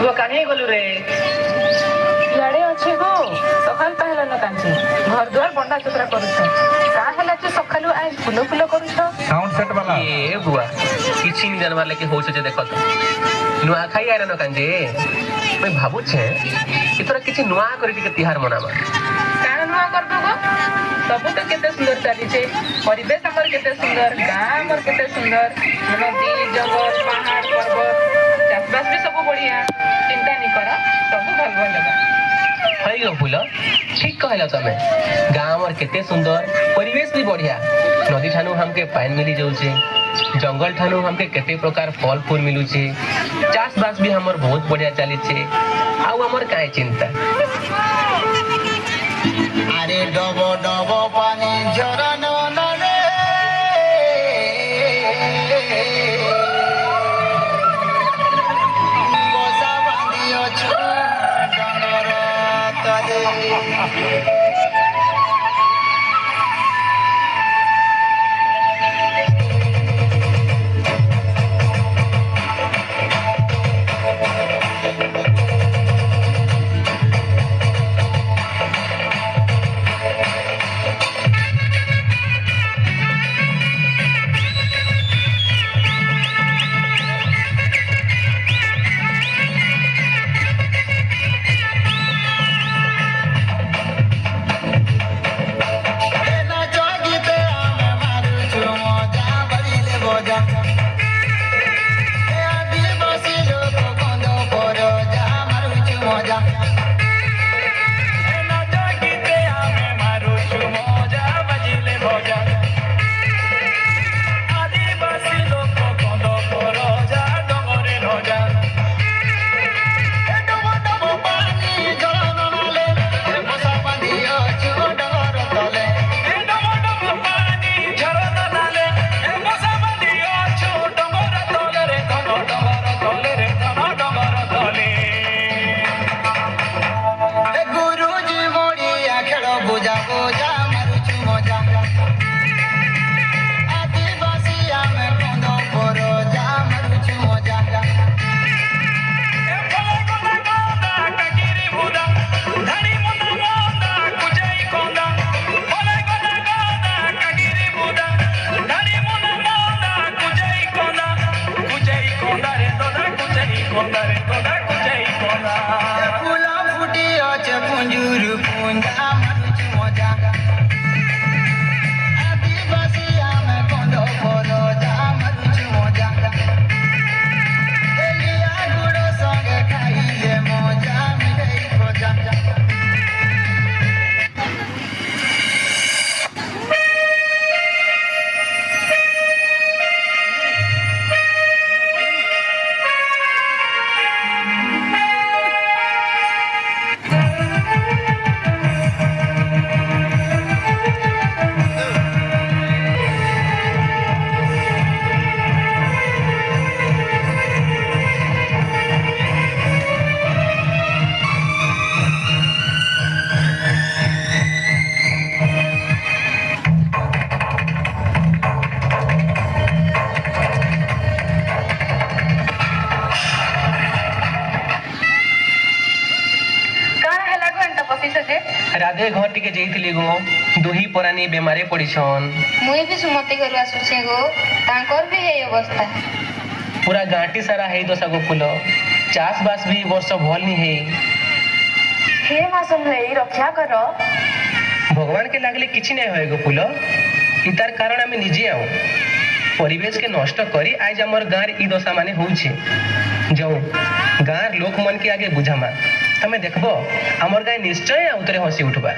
वो कहीं गलु रे इे अच्छे गो सकाल पहला न कांची घर द्वार बंडा चतरा करुछ का हला जे सकालु आज फुल फुल करुछ साउंड सेट वाला ये बुआ किछि नहीं जानवार लेके होछ जे देखत नुआ खाई आरे न कांजे मैं भाबु छे इतरा किछि नुआ करी के तिहार मनामा कान नुआ करबो गो सब तो केते सुंदर चली छे परिवेश हमर केते सुंदर गां हमर केते सुंदर नदी जंगल पहाड़ पर्वत चासबास भी सब बढ़िया चिंता नहीं कर सब भल भल लगा हई गो फूल ठीक कहला तमे गांव और केते सुंदर परिवेश भी बढ़िया नदी ठानु हमके पानी मिली जाउछे जंगल ठानु हमके केते प्रकार फल फूल मिलुछे चास बास भी हमर बहुत बढ़िया चली छे आउ हमर काहे चिंता अरे डबो डबो पानी झरनो नरे बसा बांधियो छु डंगर तले राधे घर टिके जेइथिली गो दुही परानी बेमारे पड़ीछन मुई भी सुमति घर आसुछे गो तांकर भी हे अवस्था पूरा गांटी सारा हे दशा गो फूल चास बास भी वर्ष भल नहीं है हे मासम लई रक्षा कर भगवान के लागले किछि नहीं होए गो फूल इतार कारण आमे निजे आउ परिवेश के नष्ट करी आज हमर गार ई दशा माने होउछे जाऊ गार लोक मन के आगे बुझामा तमे देखबो हमर गाय निश्चय आउतरे हसी उठबा